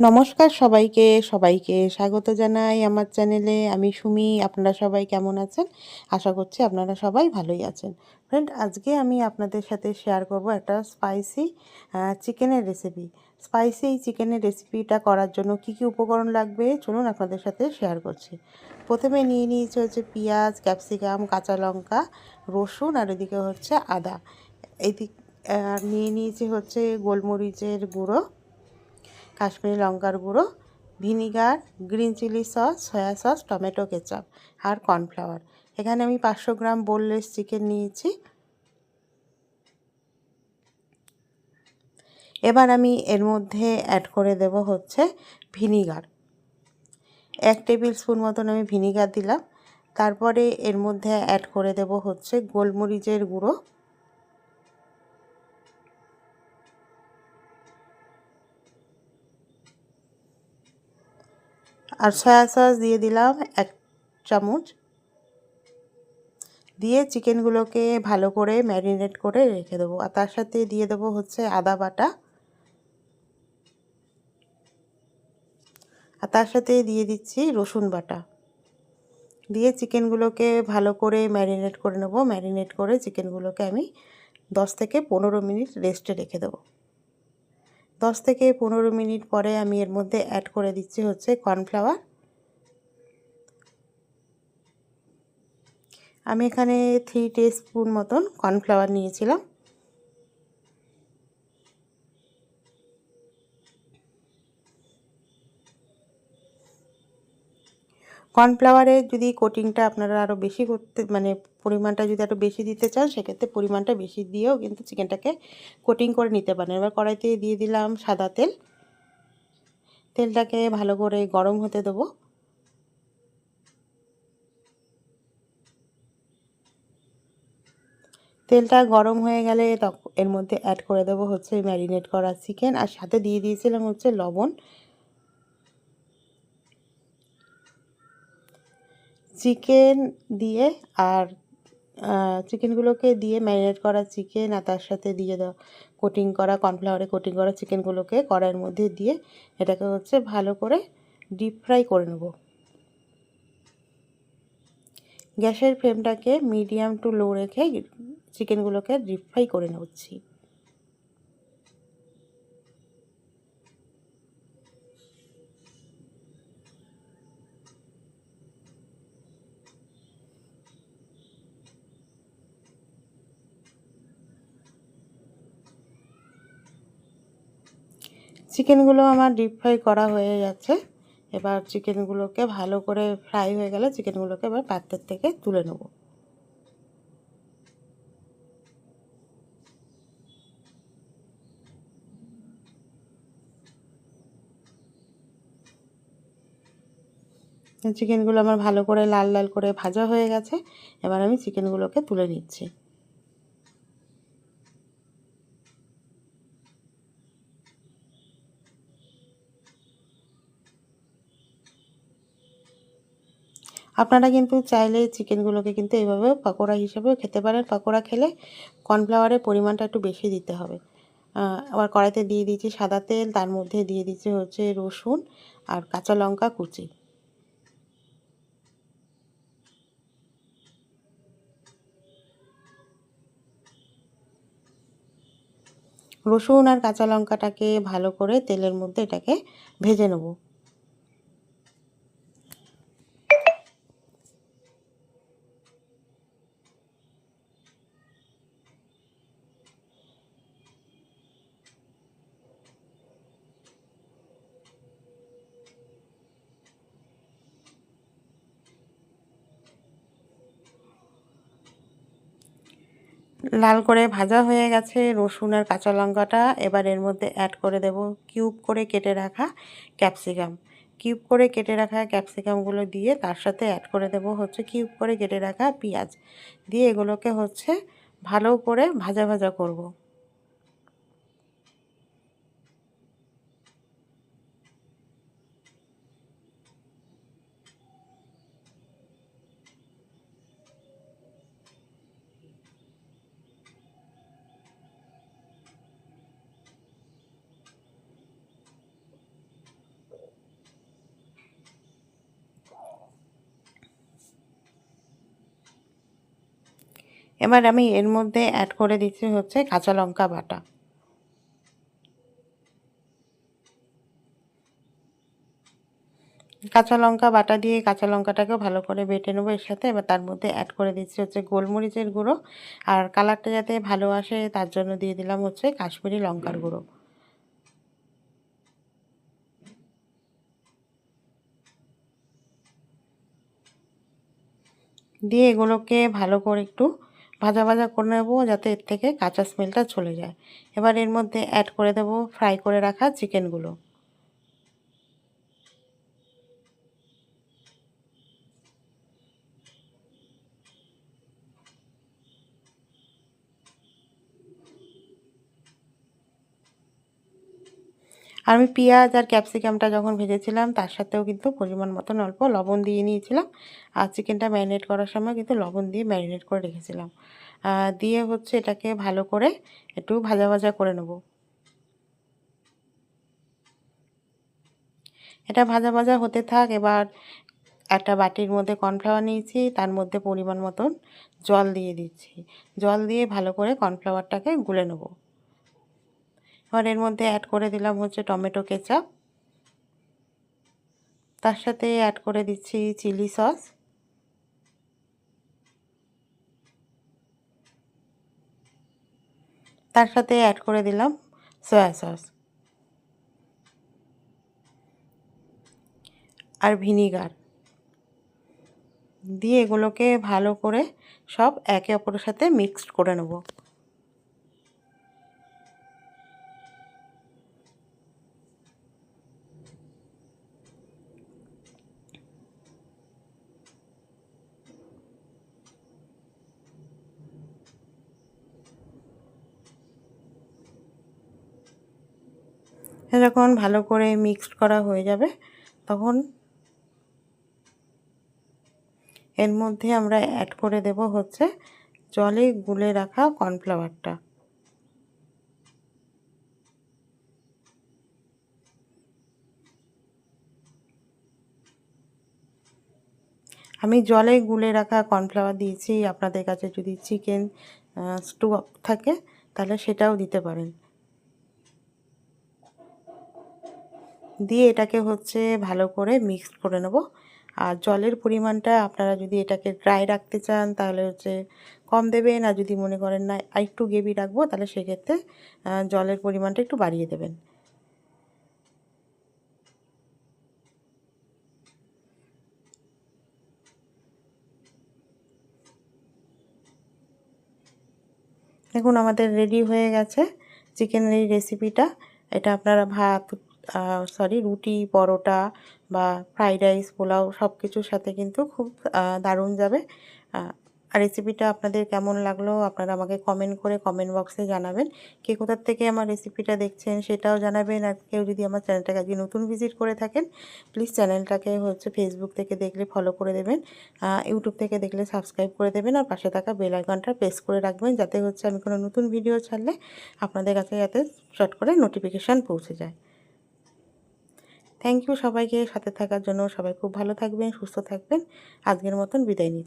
নমস্কার সবাইকে, সবাইকে স্বাগত জানাই আমার চ্যানেলে। আমি সুমি। আপনারা সবাই কেমন আছেন? আশা করছি আপনারা সবাই ভালোই আছেন। ফ্রেন্ড, আজকে আমি আপনাদের সাথে শেয়ার করব একটা স্পাইসি চিকেনের রেসিপি। স্পাইসি এই চিকেনের রেসিপিটা করার জন্য কি কি উপকরণ লাগবে চলুন আপনাদের সাথে শেয়ার করছি। প্রথমে নিয়ে নিয়েছি হচ্ছে পেঁয়াজ, ক্যাপসিকাম, কাঁচা লঙ্কা, রসুন আর এদিকে হচ্ছে আদা। এইদিক নিয়ে নিয়েছি হচ্ছে গোলমরিচের গুঁড়ো, কাশ্মীরি লঙ্কার গুঁড়ো, vinegar, green chilli sauce, soya sauce, tomato ketchup আর কর্নফ্লাওয়ার। এখানে আমি 500 গ্রাম বোনলেস চিকেন নিয়েছি। এবার আমি এর মধ্যে অ্যাড করে দেব হচ্ছে ভিনিগার। 1 টেবিল স্পুন মতন আমি ভিনিগার দিলাম। তারপরে এর মধ্যে অ্যাড করে দেব হচ্ছে গোলমরিচের গুঁড়ো, আর সয়া সস দিয়ে দিলাম 1 চামচ। দিয়ে চিকেনগুলোকে ভালো করে ম্যারিনেট করে রেখে দেবো। আর তার সাথে দিয়ে দেবো হচ্ছে আদা বাটা, আর তার সাথে দিয়ে দিচ্ছি রসুন বাটা। দিয়ে চিকেনগুলোকে ভালো করে ম্যারিনেট করে নেব। ম্যারিনেট করে চিকেনগুলোকে আমি 10 থেকে 15 মিনিট রেস্টে রেখে দেবো। 10 থেকে 15 মিনিট পরে আমি এর মধ্যে অ্যাড করে দিচ্ছি হচ্ছে কর্নফ্লাওয়ার। আমি এখানে 3 টিস্পুন মতন কর্নফ্লাওয়ার নিয়েছিলাম। কর্নফ্লাওয়ারের যদি কোটিংটা আপনারা আরও বেশি করতে পরিমাণটা যদি আরও বেশি দিতে চান, সেক্ষেত্রে পরিমাণটা বেশি দিয়েও কিন্তু চিকেনটাকে কোটিং করে নিতে পারেন। এবার কড়াইতে দিয়ে দিলাম সাদা তেল। তেলটাকে ভালো করে গরম হতে দেবো। তেলটা গরম হয়ে গেলে এর মধ্যে অ্যাড করে দেবো হচ্ছে ম্যারিনেট করা চিকেন, আর সাথে দিয়ে দিয়েছিলাম হচ্ছে লবণ। চিকেন দিয়ে আর চিকেনগুলোকে দিয়ে ম্যারিনেট করা চিকেন আর তার সাথে দিয়ে দেওয়া কোটিং করা কর্নফ্লাওয়ারে কোটিং করা চিকেনগুলোকে কড়াইয়ের মধ্যে দিয়ে এটাকে হচ্ছে ভালো করে ডিপ ফ্রাই করে নেব। গ্যাসের ফ্লেমটাকে মিডিয়াম টু লো রেখে চিকেনগুলোকে ডিপ ফ্রাই করে নিচ্ছি। চিকেনগুলো আমার ডিপ ফ্রাই করা হয়ে যাচ্ছে। এবার চিকেনগুলোকে ভালো করে ফ্রাই হয়ে গেলে চিকেনগুলোকে এবার পাত্রের থেকে তুলে নেব। চিকেনগুলো আমার ভালো করে লাল লাল করে ভাজা হয়ে গেছে। এবার আমি চিকেনগুলোকে তুলে নিচ্ছি। আপনারা কিন্তু চাইলে চিকেনগুলোকে কিন্তু এইভাবে পকোড়া হিসেবেও খেতে পারেন। পকোড়া খেলে কর্নফ্লাওয়ারের পরিমাণটা একটু বেশি দিতে হবে। আবার কড়াইতে দিয়ে দিয়েছি সাদা তেল, তার মধ্যে দিয়ে দিচ্ছি হচ্ছে রসুন আর কাঁচা লঙ্কা কুচি। রসুন আর কাঁচা লঙ্কাটাকে ভালো করে তেলের মধ্যে এটাকে ভেজে নেব। লাল করে ভাজা হয়ে গেছে রসুন আর কাঁচা লঙ্কাটা। এবার এর মধ্যে অ্যাড করে দেব কিউব করে কেটে রাখা ক্যাপসিকাম। কিউব করে কেটে রাখা ক্যাপসিকামগুলো দিয়ে তার সাথে অ্যাড করে দেব হচ্ছে কিউব করে কেটে রাখা পেঁয়াজ। দিয়ে এগুলোকে হচ্ছে ভালো করে ভাজা ভাজা করব। এবার আমি এর মধ্যে অ্যাড করে দিচ্ছি হচ্ছে কাঁচা লঙ্কা বাটা। কাঁচা লঙ্কা বাটা দিয়ে কাঁচা লঙ্কাটাকেও ভালো করে বেটে নেবো এর সাথে। এবার তার মধ্যে অ্যাড করে দিচ্ছি হচ্ছে গোলমরিচের গুঁড়ো, আর কালারটা যাতে ভালো আসে তার জন্য দিয়ে দিলাম হচ্ছে কাশ্মীরি লঙ্কার গুঁড়ো। দিয়ে এগুলোকে ভালো করে একটু ভাজা ভাজা করে নেবো যাতে এর থেকে কাঁচা স্মেলটা চলে যায়। এবার এর মধ্যে অ্যাড করে দেবো ফ্রাই করে রাখা চিকেনগুলো। আর আমি পেঁয়াজ আর ক্যাপসিকামটা যখন ভেজেছিলাম তার সাথেও কিন্তু পরিমাণ মতন অল্প লবণ দিয়ে নিয়েছিলাম, আর চিকেনটা ম্যারিনেট করার সময় কিন্তু লবণ দিয়ে ম্যারিনেট করে রেখেছিলাম। দিয়ে হচ্ছে এটাকে ভালো করে একটু ভাজা ভাজা করে নেব। এটা ভাজা ভাজা হতে থাক। এবার একটা বাটির মধ্যে কর্নফ্লাওয়ার নিয়েছি, তার মধ্যে পরিমাণ মতন জল দিয়ে দিচ্ছি। জল দিয়ে ভালো করে কর্নফ্লাওয়ারটাকে গুলে নেব। এবার এর মধ্যে অ্যাড করে দিলাম হচ্ছে টমেটো কেচাপ, তার সাথে অ্যাড করে দিচ্ছি চিলি সস, তার সাথে অ্যাড করে দিলাম সয়া সস আর ভিনিগার। দিয়ে এগুলোকে ভালো করে সব একে অপরের সাথে মিক্সড করে নেব। যখন ভালো করে মিক্সড করা হয়ে যাবে তখন এর মধ্যে আমরা অ্যাড করে দেব হচ্ছে জলে গুলে রাখা কর্নফ্লাওয়ারটা। আমি জলে গুলে রাখা কর্নফ্লাওয়ার দিয়েছি, আপনাদের কাছে যদি চিকেন স্টু থাকে তাহলে সেটাও দিতে পারেন। দিয়ে এটাকে হচ্ছে ভালো করে মিক্সড করে নেব। আর জলের পরিমাণটা আপনারা যদি এটাকে ড্রাই রাখতে চান তাহলে হচ্ছে কম দেবেন, আর যদি মনে করেন না আরেকটু গ্রেভি রাখবো তাহলে সেক্ষেত্রে জলের পরিমাণটা একটু বাড়িয়ে দেবেন। দেখুন আমাদের রেডি হয়ে গেছে চিকেনের এই রেসিপিটা। এটা আপনারা ভাত, রুটি, পরোটা বা ফ্রাইড রাইস, পোলাও সব কিছুর সাথে কিন্তু খুব দারুণ যাবে। আর রেসিপিটা আপনাদের কেমন লাগলো আপনারা আমাকে কমেন্ট করে কমেন্ট বক্সে জানাবেন। কে কোথার থেকে আমার রেসিপিটা দেখছেন সেটাও জানাবেন। আর কেউ যদি আমার চ্যানেলটাকে আজকে নতুন ভিজিট করে থাকেন প্লিজ চ্যানেলটাকে হচ্ছে ফেসবুক থেকে দেখলে ফলো করে দেবেন, ইউটিউব থেকে দেখলে সাবস্ক্রাইব করে দেবেন, আর পাশে থাকা বেল আইকনটা প্রেস করে রাখবেন যাতে হচ্ছে আমি কোনো নতুন ভিডিও ছাড়লে আপনাদের কাছে যাতে চট করে নোটিফিকেশান পৌঁছে যায়। থ্যাংক ইউ সবাইকে সাথে থাকার জন্য। সবাই খুব ভালো থাকবেন, সুস্থ থাকবেন। আজকের মতন বিদায় নিচ্ছি।